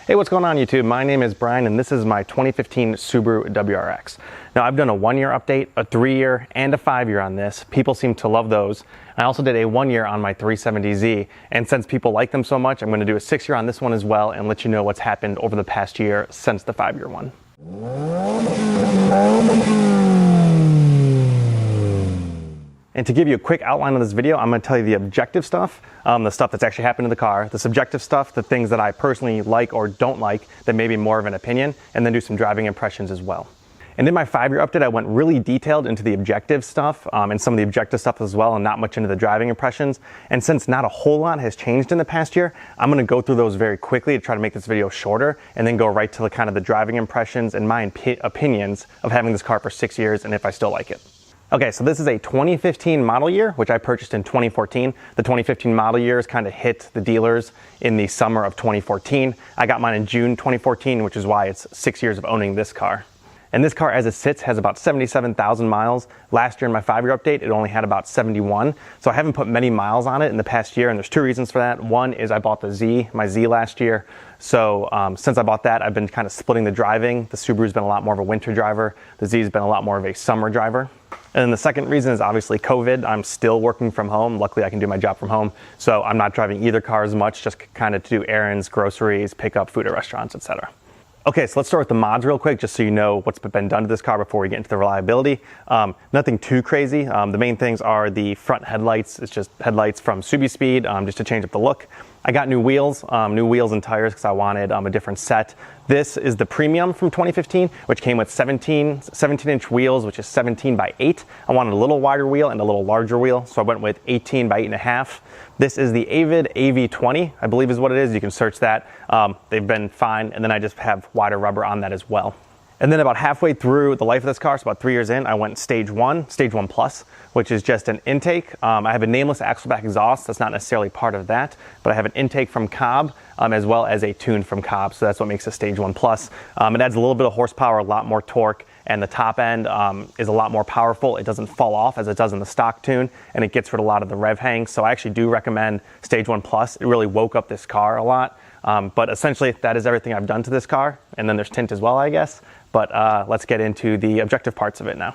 Hey, what's going on YouTube? My name is Brian and this is my 2015 Subaru WRX. Now I've done a 1-year update, a 3-year, and a 5-year on this. People seem to love those. I also did a 1-year on my 370Z, and since people like them so much, I'm going to do a 6-year on this one as well and let you know what's happened over the past year since the 5-year one. And to give you a quick outline of this video, I'm going to tell you the objective stuff, the stuff that's actually happened to the car, the subjective stuff, the things that I personally like or don't like that may be more of an opinion, and then do some driving impressions as well. And in my 5-year update, I went really detailed into the objective stuff and some of the objective stuff as well, and not much into the driving impressions. And since not a whole lot has changed in the past year, I'm going to go through those very quickly to try to make this video shorter, and then go right to the kind of the driving impressions and my opinions of having this car for 6 years and if I still like it. Okay, so this is a 2015 model year, which I purchased in 2014. The 2015 model years kind of hit the dealers in the summer of 2014. I got mine in June 2014, which is why it's 6 years of owning this car. And this car as it sits has about 77,000 miles. Last year in my 5-year update, it only had about 71. So I haven't put many miles on it in the past year, and there's 2 reasons for that. One is I bought my Z last year. So since I bought that, I've been kind of splitting the driving. The Subaru's been a lot more of a winter driver. The Z's been a lot more of a summer driver. And then the second reason is obviously COVID. I'm still working from home. Luckily, I can do my job from home. So I'm not driving either car as much, just kind of to do errands, groceries, pick up food at restaurants, etc. Okay, so let's start with the mods real quick, just so you know what's been done to this car before we get into the reliability. Nothing too crazy. The main things are the front headlights. It's just headlights from Subispeed, just to change up the look. I got new wheels and tires because I wanted a different set. This is the premium from 2015, which came with 17-inch wheels, which is 17 by 8. I wanted a little wider wheel and a little larger wheel, so I went with 18 by 8.5. This is the Avid AV20, I believe is what it is. You can search that. They've been fine, and then I just have wider rubber on that as well. And then about halfway through the life of this car, so about 3 years in, I went stage 1 plus, which is just an intake. I have a nameless axleback exhaust. That's not necessarily part of that, but I have an intake from Cobb as well as a tune from Cobb. So that's what makes a stage 1 plus. It adds a little bit of horsepower, a lot more torque, and the top end is a lot more powerful. It doesn't fall off as it does in the stock tune, and it gets rid of a lot of the rev hang. So I actually do recommend stage 1 plus. It really woke up this car a lot. But essentially, that is everything I've done to this car. And then there's tint as well, I guess. But let's get into the objective parts of it now.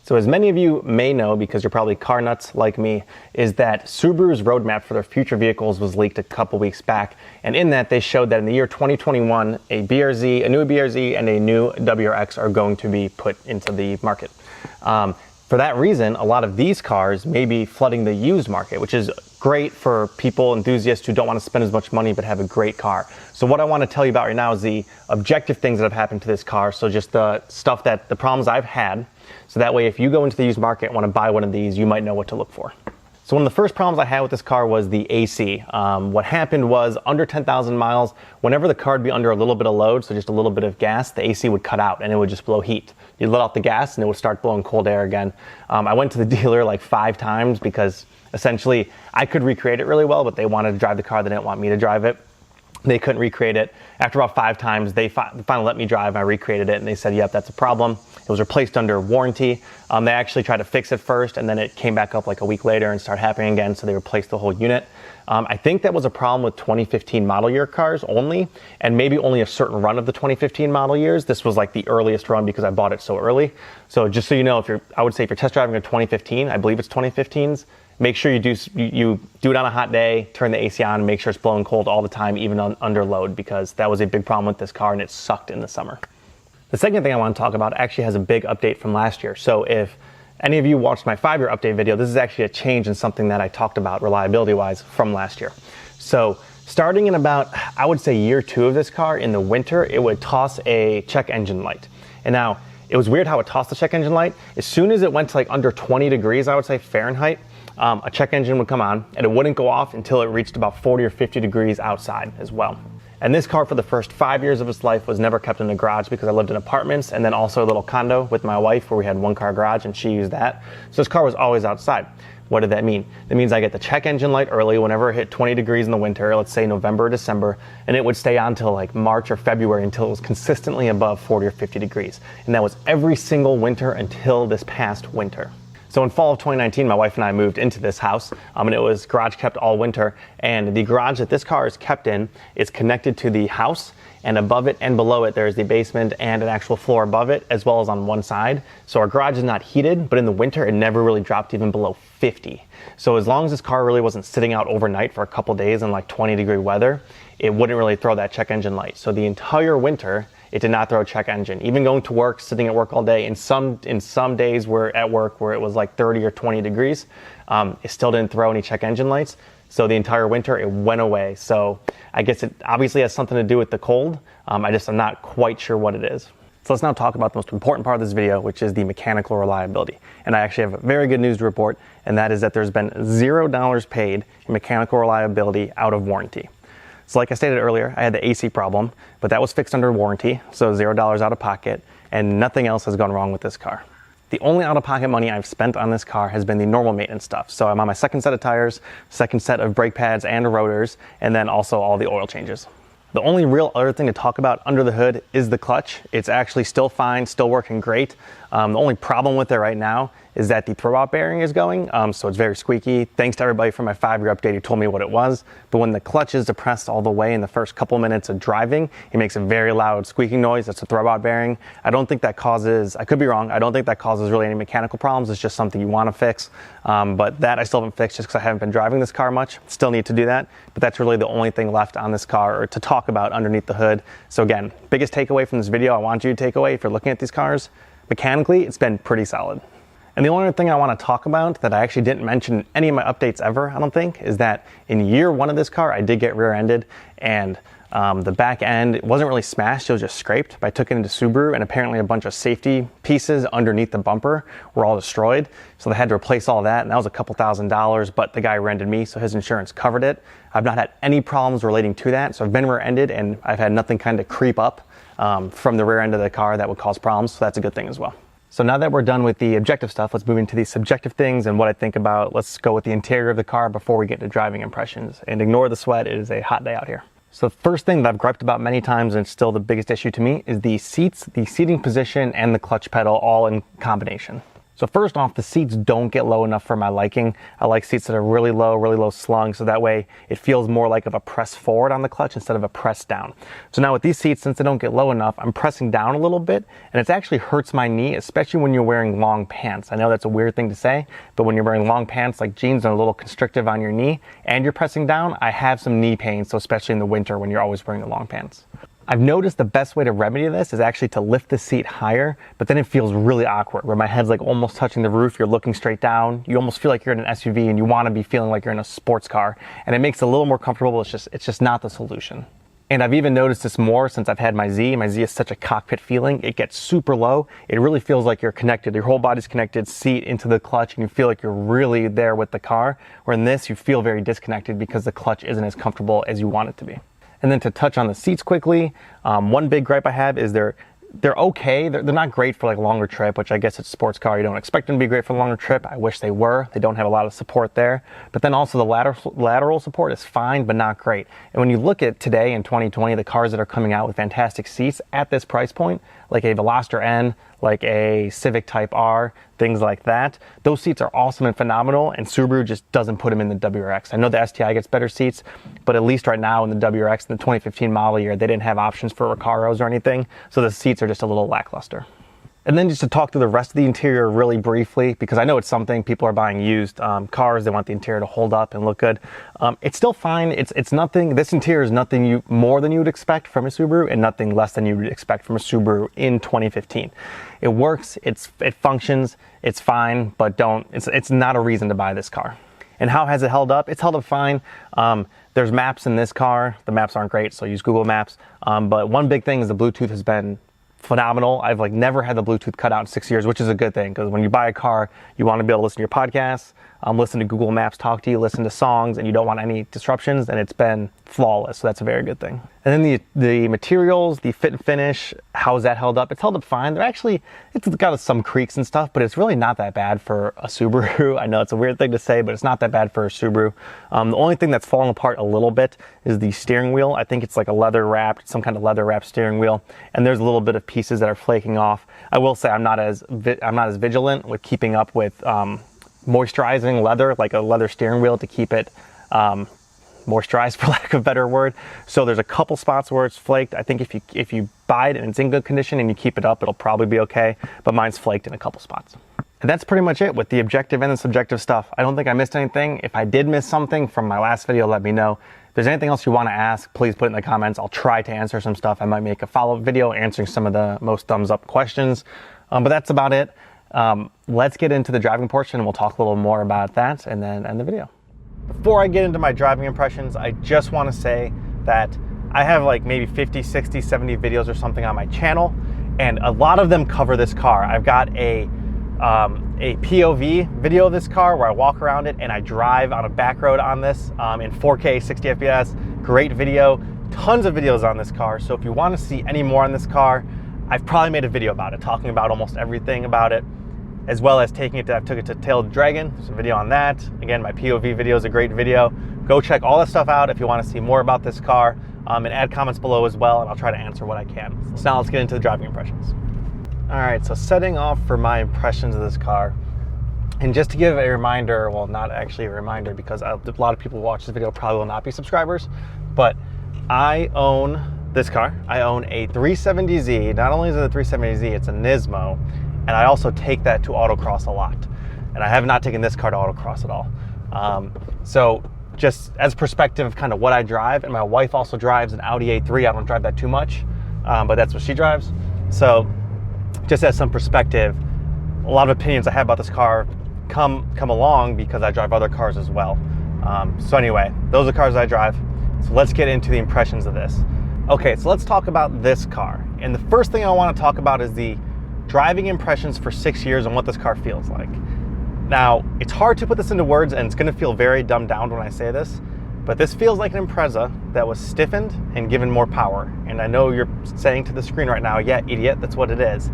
So as many of you may know, because you're probably car nuts like me, is that Subaru's roadmap for their future vehicles was leaked a couple weeks back. And in that, they showed that in the year 2021, a new BRZ and a new WRX are going to be put into the market. For that reason, a lot of these cars may be flooding the used market, which is great for people, enthusiasts who don't want to spend as much money but have a great car. So what I want to tell you about right now is the objective things that have happened to this car. So just the stuff the problems I've had. So that way, if you go into the used market and want to buy one of these, you might know what to look for. So one of the first problems I had with this car was the AC. What happened was under 10,000 miles, whenever the car would be under a little bit of load, so just a little bit of gas, the AC would cut out and it would just blow heat. You'd let out the gas and it would start blowing cold air again. I went to the dealer like 5 times because essentially I could recreate it really well, but they wanted to drive the car. They didn't want me to drive it. They couldn't recreate it. After about 5 times, they finally let me drive. I recreated it and they said, yep, that's a problem. It was replaced under warranty. They actually tried to fix it first and then it came back up like a week later and started happening again, so they replaced the whole unit. I think that was a problem with 2015 model year cars only, and maybe only a certain run of the 2015 model years. This was like the earliest run because I bought it so early. So just so you know, I would say if you're test driving a 2015, I believe it's 2015s, make sure you do it on a hot day, turn the AC on, and make sure it's blowing cold all the time, even under load, because that was a big problem with this car and it sucked in the summer. The second thing I want to talk about actually has a big update from last year. So if any of you watched my 5-year update video, this is actually a change in something that I talked about reliability-wise from last year. So starting in about, I would say year 2 of this car, in the winter, it would toss a check engine light. And now, it was weird how it tossed the check engine light. As soon as it went to like under 20 degrees, I would say Fahrenheit, a check engine would come on and it wouldn't go off until it reached about 40 or 50 degrees outside as well. And this car for the first 5 years of its life was never kept in a garage because I lived in apartments and then also a little condo with my wife where we had 1-car garage and she used that. So this car was always outside. What did that mean? That means I get the check engine light early whenever it hit 20 degrees in the winter, let's say November or December, and it would stay on till like March or February until it was consistently above 40 or 50 degrees. And that was every single winter until this past winter. So in fall of 2019, my wife and I moved into this house, and it was garage kept all winter. And the garage that this car is kept in is connected to the house, and above it and below it, there's the basement and an actual floor above it, as well as on one side. So our garage is not heated, but in the winter, it never really dropped even below 50. So as long as this car really wasn't sitting out overnight for a couple days in like 20-degree weather, it wouldn't really throw that check engine light. So the entire winter, it did not throw a check engine. Even going to work, sitting at work all day, in some days we're at work where it was like 30 or 20 degrees, it still didn't throw any check engine lights. So the entire winter, it went away. So I guess it obviously has something to do with the cold. I'm not quite sure what it is. So let's now talk about the most important part of this video, which is the mechanical reliability. And I actually have very good news to report, and that is that there's been $0 paid in mechanical reliability out of warranty. So like I stated earlier, I had the AC problem, but that was fixed under warranty, so $0 out of pocket, and nothing else has gone wrong with this car. The only out-of-pocket money I've spent on this car has been the normal maintenance stuff. So I'm on my second set of tires, second set of brake pads and rotors, and then also all the oil changes. The only real other thing to talk about under the hood is the clutch. It's actually still fine, still working great. The only problem with it right now is that the throwout bearing is going, so it's very squeaky. Thanks to everybody for my 5-year update who told me what it was. But when the clutch is depressed all the way in the first couple minutes of driving, it makes a very loud squeaking noise. That's a throwout bearing. I don't think that causes, I could be wrong, I don't think that causes really any mechanical problems. It's just something you want to fix. But that I still haven't fixed just because I haven't been driving this car much. Still need to do that. But that's really the only thing left on this car or to talk about underneath the hood. So again, biggest takeaway from this video I want you to take away if you're looking at these cars, mechanically, it's been pretty solid. And the only other thing I want to talk about that I actually didn't mention in any of my updates ever, I don't think, is that in year 1 of this car, I did get rear-ended, and the back end, it wasn't really smashed, it was just scraped. But I took it into Subaru, and apparently a bunch of safety pieces underneath the bumper were all destroyed. So they had to replace all that, and that was a couple $1,000s, but the guy rear-ended me, so his insurance covered it. I've not had any problems relating to that, so I've been rear-ended, and I've had nothing kind of creep up from the rear end of the car that would cause problems, so that's a good thing as well. So now that we're done with the objective stuff, let's move into the subjective things and what I think about. Let's go with the interior of the car before we get to driving impressions. And ignore the sweat, it is a hot day out here. So the first thing that I've griped about many times, and it's still the biggest issue to me, is the seats, the seating position, and the clutch pedal all in combination. So first off, the seats don't get low enough for my liking. I like seats that are really low slung, so that way it feels more like of a press forward on the clutch instead of a press down. So now with these seats, since they don't get low enough, I'm pressing down a little bit, and it actually hurts my knee, especially when you're wearing long pants. I know that's a weird thing to say, but when you're wearing long pants like jeans and a little constrictive on your knee, and you're pressing down, I have some knee pain, so especially in the winter when you're always wearing the long pants. I've noticed the best way to remedy this is actually to lift the seat higher, but then it feels really awkward where my head's like almost touching the roof, you're looking straight down, you almost feel like you're in an SUV and you want to be feeling like you're in a sports car, and it makes it a little more comfortable. It's just not the solution. And I've even noticed this more since I've had my Z. My Z is such a cockpit feeling. It gets super low. It really feels like you're connected. Your whole body's connected, seat into the clutch, and you feel like you're really there with the car. Where in this, you feel very disconnected because the clutch isn't as comfortable as you want it to be. And then to touch on the seats quickly, one big gripe I have is they're okay. They're not great for like a longer trip, which I guess it's a sports car. You don't expect them to be great for a longer trip. I wish they were. They don't have a lot of support there. But then also the lateral support is fine, but not great. And when you look at today in 2020, the cars that are coming out with fantastic seats at this price point, like a Veloster N, like a Civic Type R, things like that, those seats are awesome and phenomenal, and Subaru just doesn't put them in the WRX. I know the STI gets better seats, but at least right now in the WRX, in the 2015 model year, they didn't have options for Recaros or anything, so the seats are just a little lackluster. And then just to talk through the rest of the interior really briefly, because I know it's something people are buying used cars, they want the interior to hold up and look good. It's still fine. It's nothing. This interior is nothing more than you would expect from a Subaru and nothing less than you would expect from a Subaru in 2015. It works. It functions. It's fine, but it's not a reason to buy this car. And how has it held up? It's held up fine. There's maps in this car. The maps aren't great, so I use Google Maps. But one big thing is the Bluetooth has been phenomenal. I've never had the Bluetooth cut out in 6 years, which is a good thing because when you buy a car, you want to be able to listen to your podcasts, listen to Google Maps talk to you, listen to songs, and you don't want any disruptions, then it's been flawless. So that's a very good thing. And then the materials, the fit and finish, how's that held up? It's held up fine. They're actually, it's got some creaks and stuff, but it's really not that bad for a Subaru. I know it's a weird thing to say, but it's not that bad for a Subaru. The only thing that's falling apart a little bit is the steering wheel. I think it's like a leather wrapped, some kind of leather wrapped steering wheel, and there's a little bit of pieces that are flaking off. I will say I'm not as vigilant with keeping up with moisturizing leather, like a leather steering wheel, to keep it moisturized, for lack of a better word. So there's a couple spots where it's flaked. I think if you buy it and it's in good condition and you keep it up, it'll probably be okay, but mine's flaked in a couple spots. And that's pretty much it with the objective and the subjective stuff. I don't think I missed anything. If I did miss something from my last video, let me know. If there's anything else you want to ask, please put it in the comments. I'll try to answer some stuff. I might make a follow-up video answering some of the most thumbs up questions, but that's about it. Let's get into the driving portion and we'll talk a little more about that and then end the video. Before I get into my driving impressions, I just want to say that I have like maybe 50, 60, 70 videos or something on my channel, and a lot of them cover this car. I've got a POV video of this car where I walk around it and I drive on a back road on this in 4K, 60 FPS, great video, tons of videos on this car. So if you want to see any more on this car, I've probably made a video about it, talking about almost everything about it, as well as I took it to Tailed Dragon. There's a video on that. Again, my POV video is a great video. Go check all that stuff out if you want to see more about this car, and add comments below as well, and I'll try to answer what I can. So now let's get into the driving impressions. All right, so setting off for my impressions of this car, and just to give a reminder, well, not actually a reminder because a lot of people who watch this video probably will not be subscribers, but I own this car. I own a 370Z. Not only is it a 370Z, it's a Nismo, and I also take that to autocross a lot. And I have not taken this car to autocross at all. So just as perspective of kind of what I drive, and my wife also drives an Audi A3. I don't drive that too much, but that's what she drives. So just as some perspective, a lot of opinions I have about this car come along because I drive other cars as well. So anyway, those are cars I drive. So let's get into the impressions of this. Okay, so let's talk about this car. And the first thing I want to talk about is the driving impressions for 6 years and what this car feels like. Now, it's hard to put this into words, and it's going to feel very dumbed down when I say this, but this feels like an Impreza that was stiffened and given more power. And I know you're saying to the screen right now, yeah, idiot, that's what it is.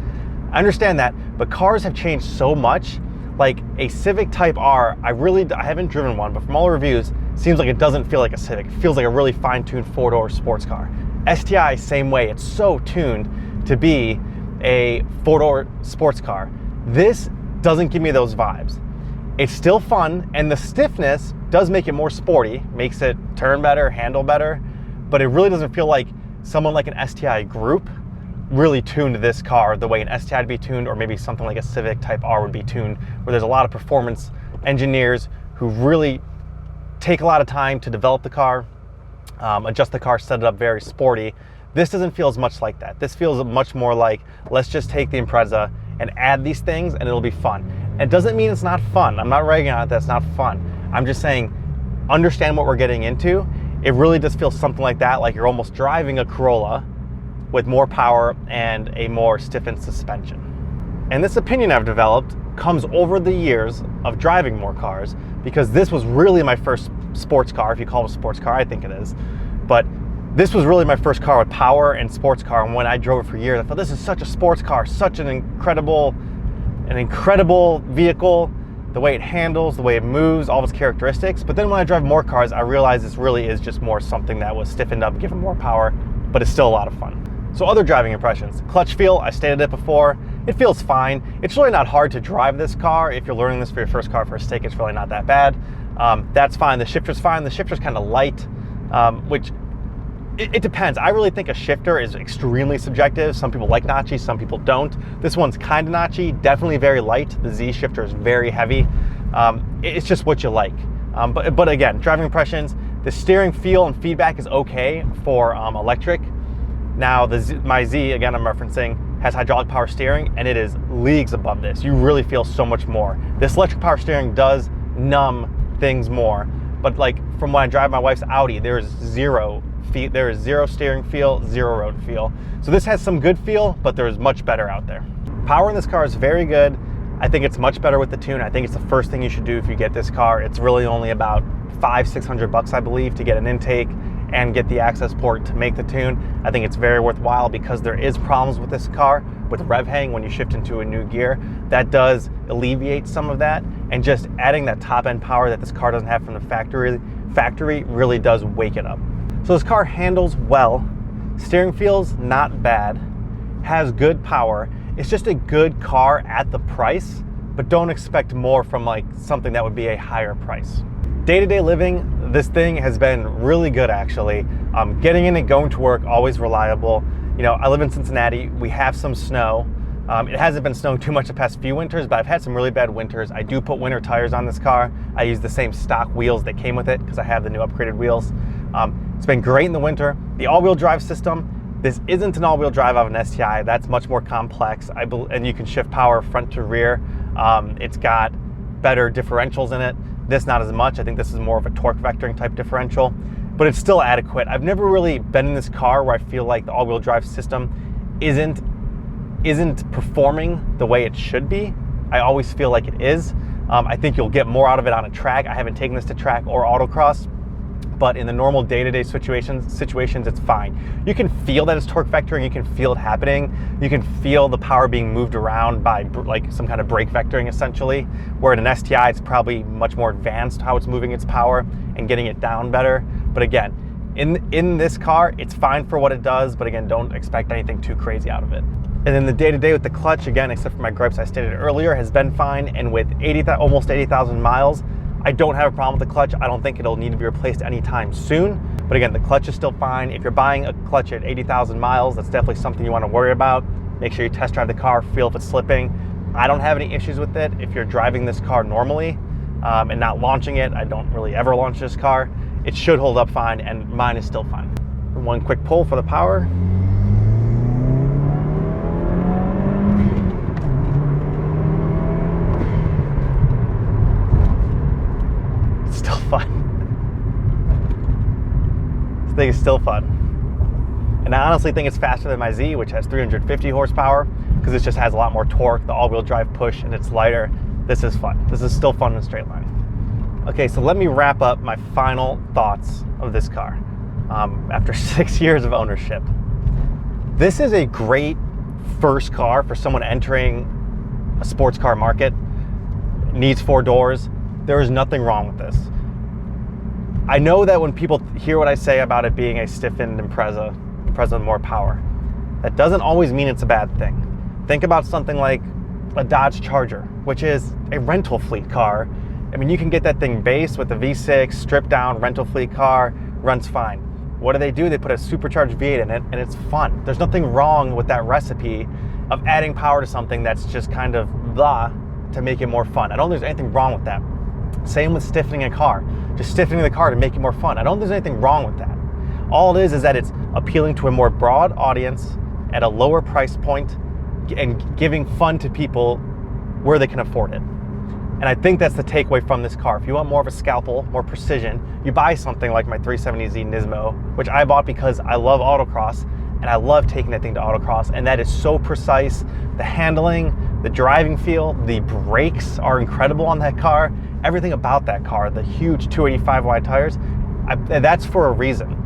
I understand that, but cars have changed so much. Like a Civic Type R, I haven't driven one, but from all the reviews, it seems like it doesn't feel like a Civic. It feels like a really fine-tuned four-door sports car. STI, same way. It's so tuned to be a four-door sports car. This doesn't give me those vibes. It's still fun, and the stiffness does make it more sporty, makes it turn better, handle better, but it really doesn't feel like someone like an STI group really tuned this car the way an STI would be tuned, or maybe something like a Civic Type R would be tuned, where there's a lot of performance engineers who really take a lot of time to develop the car, adjust the car, set it up very sporty. This doesn't feel as much like that. This feels much more like, let's just take the Impreza and add these things and it'll be fun. It doesn't mean it's not fun. I'm not ragging on it that's not fun. I'm just saying, understand what we're getting into. It really does feel something like that, like you're almost driving a Corolla with more power and a more stiffened suspension. And this opinion I've developed comes over the years of driving more cars, because this was really my first sports car, if you call it a sports car, I think it is. But this was really my first car with power and sports car, and when I drove it for years, I thought this is such a sports car, such an incredible vehicle, the way it handles, the way it moves, all of its characteristics. But then when I drive more cars, I realized this really is just more something that was stiffened up, given more power, but it's still a lot of fun. So other driving impressions. Clutch feel, I stated it before, it feels fine. It's really not hard to drive this car. If you're learning this for your first car for a stick, it's really not that bad. That's fine, the shifter's fine. The shifter's kind of light, which it depends. I really think a shifter is extremely subjective. Some people like notchy, some people don't. This one's kind of notchy, definitely very light. The Z shifter is very heavy. It's just what you like. But again, driving impressions, the steering feel and feedback is okay for electric. Now my Z, again I'm referencing, has hydraulic power steering, and it is leagues above this. You really feel so much more. This electric power steering does numb things more, but like from when I drive my wife's Audi, there is zero steering feel, zero road feel. So this has some good feel, but there's much better out there. Power in this car is very good. I think it's much better with the tune. I think it's the first thing you should do if you get this car. It's really only about $500-600, I believe, to get an intake and get the access port to make the tune. I think it's very worthwhile because there is problems with this car with rev hang when you shift into a new gear. That does alleviate some of that, and just adding that top end power that this car doesn't have from the factory really does wake it up. So this car handles well, steering feels not bad, has good power. It's just a good car at the price, but don't expect more from like something that would be a higher price. Day-to-day living, this thing has been really good actually. Getting in and going to work, always reliable. You know, I live in Cincinnati, we have some snow. It hasn't been snowing too much the past few winters, but I've had some really bad winters. I do put winter tires on this car. I use the same stock wheels that came with it because I have the new upgraded wheels. It's been great in the winter. The all-wheel drive system, this isn't an all-wheel drive of an STI. That's much more complex, and you can shift power front to rear. It's got better differentials in it. This not as much. I think this is more of a torque vectoring type differential, but it's still adequate. I've never really been in this car where I feel like the all-wheel drive system isn't performing the way it should be. I always feel like it is. I think you'll get more out of it on a track. I haven't taken this to track or autocross, but in the normal day-to-day situations, it's fine. You can feel that it's torque vectoring, you can feel it happening, you can feel the power being moved around by like some kind of brake vectoring essentially, where in an STI it's probably much more advanced how it's moving its power and getting it down better. But again, in this car, it's fine for what it does, but again, don't expect anything too crazy out of it. And then the day-to-day with the clutch, again, except for my gripes I stated earlier, has been fine, and with almost 80,000 miles, I don't have a problem with the clutch. I don't think it'll need to be replaced anytime soon. But again, the clutch is still fine. If you're buying a clutch at 80,000 miles, that's definitely something you want to worry about. Make sure you test drive the car, feel if it's slipping. I don't have any issues with it. If you're driving this car normally and not launching it, I don't really ever launch this car, it should hold up fine, and mine is still fine. One quick pull for the power. Still fun. This thing is still fun. And I honestly think it's faster than my Z, which has 350 horsepower, because it just has a lot more torque, the all-wheel drive push, and it's lighter. This is fun. This is still fun in a straight line. Okay, so let me wrap up my final thoughts of this car after 6 years of ownership. This is a great first car for someone entering a sports car market. It needs 4 doors. There is nothing wrong with this. I know that when people hear what I say about it being a stiffened Impreza with more power, that doesn't always mean it's a bad thing. Think about something like a Dodge Charger, which is a rental fleet car. I mean, you can get that thing base with a V6, stripped down rental fleet car, runs fine. What do? They put a supercharged V8 in it, and it's fun. There's nothing wrong with that recipe of adding power to something that's just kind of blah to make it more fun. I don't think there's anything wrong with that. Same with stiffening a car, just stiffening the car to make it more fun. I don't think there's anything wrong with that. All it is that it's appealing to a more broad audience at a lower price point and giving fun to people where they can afford it. And I think that's the takeaway from this car. If you want more of a scalpel, more precision, you buy something like my 370Z Nismo, which I bought because I love autocross and I love taking that thing to autocross, and that is so precise. The handling, the driving feel, the brakes are incredible on that car. Everything about that car, the huge 285 wide tires, that's for a reason.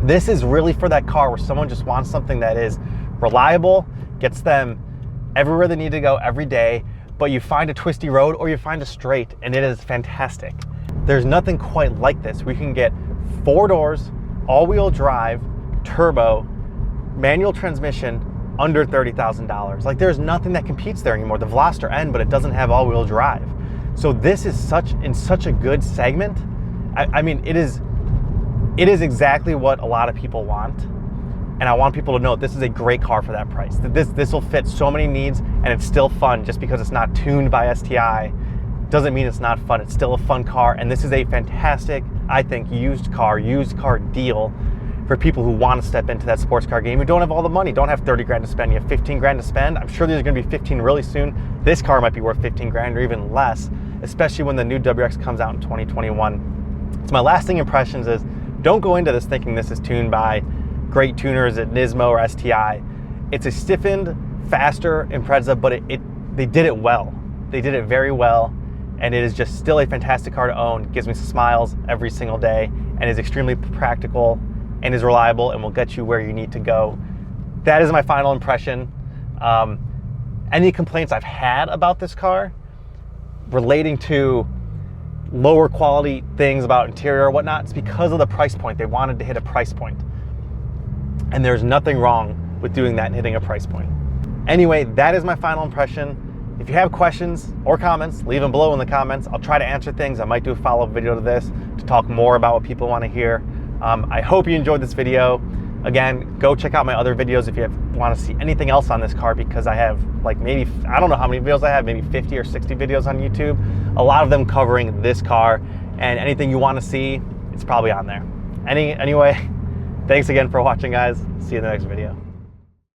This is really for that car where someone just wants something that is reliable, gets them everywhere they need to go every day, but you find a twisty road or you find a straight, and it is fantastic. There's nothing quite like this. We can get 4 doors, all-wheel drive, turbo, manual transmission, under $30,000. Like, there's nothing that competes there anymore. The Veloster N, but it doesn't have all-wheel drive. So this is in such a good segment. I mean, it is exactly what a lot of people want. And I want people to know this is a great car for that price. This will fit so many needs, and it's still fun. Just because it's not tuned by STI doesn't mean it's not fun. It's still a fun car, and this is a fantastic, I think, used car deal for people who want to step into that sports car game, who don't have all the money, don't have 30 grand to spend. You have 15 grand to spend. I'm sure there's going to be 15 really soon. This car might be worth 15 grand or even less, especially when the new WRX comes out in 2021. So my lasting impressions is, don't go into this thinking this is tuned by great tuners at Nismo or STI. It's a stiffened, faster Impreza, but they did it well. They did it very well, and it is just still a fantastic car to own. It gives me smiles every single day, and is extremely practical and is reliable and will get you where you need to go. That is my final impression. Any complaints I've had about this car relating to lower quality things about interior or whatnot, it's because of the price point. They wanted to hit a price point. And there's nothing wrong with doing that and hitting a price point. Anyway, that is my final impression. If you have questions or comments, leave them below in the comments. I'll try to answer things. I might do a follow-up video to this to talk more about what people want to hear. I hope you enjoyed this video. Again, go check out my other videos if you want to see anything else on this car, because I have like maybe, I don't know how many videos I have, maybe 50 or 60 videos on YouTube. A lot of them covering this car, and anything you want to see, it's probably on there. Anyway, thanks again for watching, guys. See you in the next video.